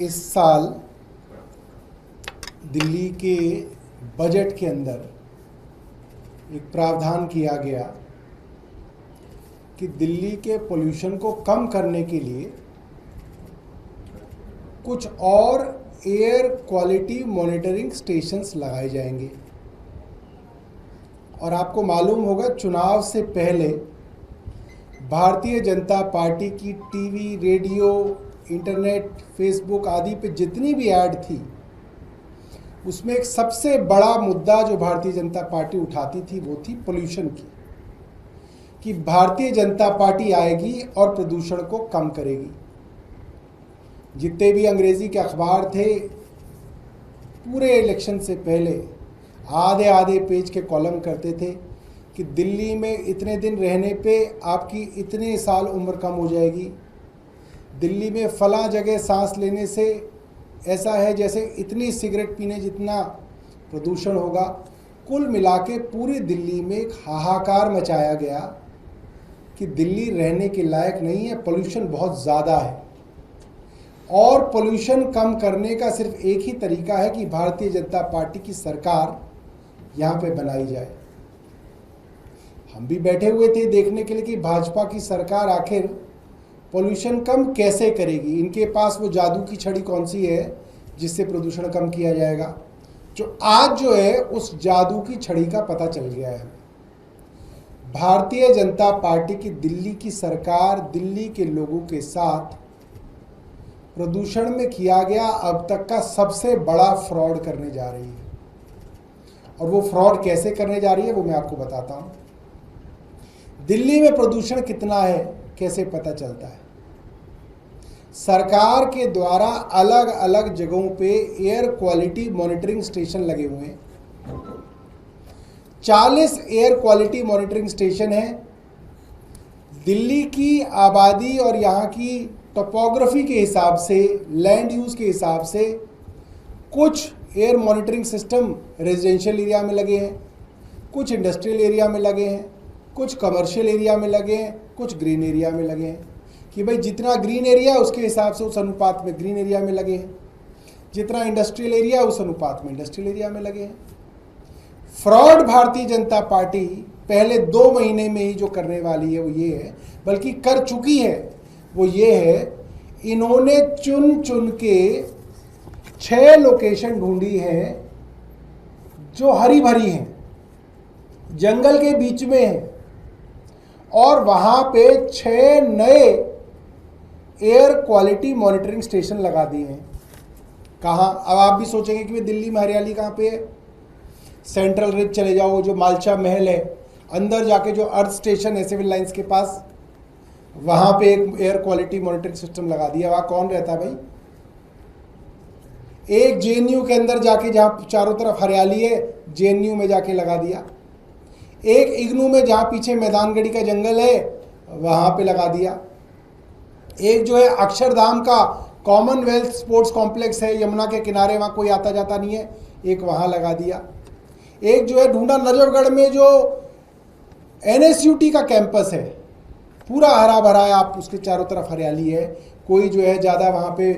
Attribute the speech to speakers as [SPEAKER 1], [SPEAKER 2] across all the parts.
[SPEAKER 1] इस साल दिल्ली के बजट के अंदर एक प्रावधान किया गया कि दिल्ली के पोल्यूशन को कम करने के लिए कुछ और एयर क्वालिटी मॉनिटरिंग स्टेशंस लगाए जाएंगे। और आपको मालूम होगा, चुनाव से पहले भारतीय जनता पार्टी की टीवी, रेडियो, इंटरनेट, फेसबुक आदि पे जितनी भी ऐड थी, उसमें एक सबसे बड़ा मुद्दा जो भारतीय जनता पार्टी उठाती थी वो थी पोल्यूशन की, कि भारतीय जनता पार्टी आएगी और प्रदूषण को कम करेगी। जितने भी अंग्रेजी के अखबार थे, पूरे इलेक्शन से पहले आधे आधे पेज के कॉलम करते थे कि दिल्ली में इतने दिन रहने पे आपकी इतने साल उम्र कम हो जाएगी, दिल्ली में फला जगह सांस लेने से ऐसा है जैसे इतनी सिगरेट पीने जितना प्रदूषण होगा। कुल मिला के पूरी दिल्ली में एक हाहाकार मचाया गया कि दिल्ली रहने के लायक नहीं है, पोल्यूशन बहुत ज़्यादा है। और पोल्यूशन कम करने का सिर्फ एक ही तरीका है कि भारतीय जनता पार्टी की सरकार यहाँ पे बनाई जाए। हम भी बैठे हुए थे देखने के लिए कि भाजपा की सरकार आखिर पोल्यूशन कम कैसे करेगी। इनके पास वो जादू की छड़ी कौन सी है जिससे प्रदूषण कम किया जाएगा। जो आज जो है उस जादू की छड़ी का पता चल गया है। भारतीय जनता पार्टी की दिल्ली की सरकार दिल्ली के लोगों के साथ प्रदूषण में किया गया अब तक का सबसे बड़ा फ्रॉड करने जा रही है। और वो फ्रॉड कैसे करने जा रही है वो मैं आपको बताता हूँ। दिल्ली में प्रदूषण कितना है कैसे पता चलता है? सरकार के द्वारा अलग अलग जगहों पे एयर क्वालिटी मॉनिटरिंग स्टेशन लगे हुए हैं। 40 एयर क्वालिटी मॉनिटरिंग स्टेशन हैं। दिल्ली की आबादी और यहाँ की टोपोग्राफी के हिसाब से, लैंड यूज़ के हिसाब से कुछ air monitoring system residential area में लगे हैं, कुछ इंडस्ट्रियल एरिया में लगे हैं, कुछ कमर्शियल एरिया में लगे हैं, कुछ ग्रीन एरिया में लगे हैं। कि भाई जितना ग्रीन एरिया उसके हिसाब से उस अनुपात में ग्रीन एरिया में लगे हैं, जितना इंडस्ट्रियल एरिया उस अनुपात में इंडस्ट्रियल एरिया में लगे हैं। फ्रॉड भारतीय जनता पार्टी पहले 2 महीने में ही जो करने वाली है वो ये है, बल्कि कर चुकी है, वो ये है, इन्होंने चुन चुन के 6 लोकेशन ढूंढी हैं जो हरी भरी हैं, जंगल के बीच में है, और वहां पे 6 नए एयर क्वालिटी मॉनिटरिंग स्टेशन लगा दिए हैं। कहाँ? अब आप भी सोचेंगे कि दिल्ली में हरियाली कहाँ पे है? सेंट्रल रिज चले जाओ, जो मालचा महल है, अंदर जाके जो अर्थ स्टेशन है सिविल लाइंस के पास, वहां पे एक एयर क्वालिटी मॉनिटरिंग सिस्टम लगा दिया। वहां कौन रहता है भाई? एक जेएनयू के अंदर जाके, जहां चारों तरफ हरियाली है, जेएनयू में जाके लगा दिया। एक इग्नू में जहां पीछे मैदानगढ़ी का जंगल है वहां पे लगा दिया। एक जो है अक्षरधाम का कॉमनवेल्थ स्पोर्ट्स कॉम्प्लेक्स है यमुना के किनारे, वहां कोई आता जाता नहीं है, एक वहां लगा दिया। एक जो है ढूंढा नजफगढ़ में जो एनएसयूटी का कैंपस है, पूरा हरा भरा है, आप उसके चारों तरफ हरियाली है, कोई जो है ज़्यादा वहाँ पे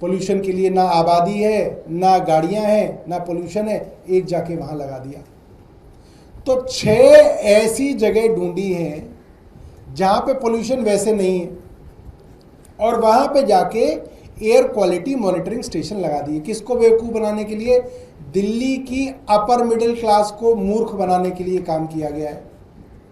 [SPEAKER 1] पोल्यूशन के लिए ना आबादी है, ना गाड़ियाँ हैं, ना पोल्यूशन है, एक जाके वहाँ लगा दिया। तो 6 ऐसी जगह ढूंढी हैं जहाँ पे पोल्यूशन वैसे नहीं है, और वहाँ पे जाके एयर क्वालिटी मॉनिटरिंग स्टेशन लगा दिए। किसको बेवकूफ़ बनाने के लिए? दिल्ली की अपर मिडिल क्लास को मूर्ख बनाने के लिए काम किया गया है।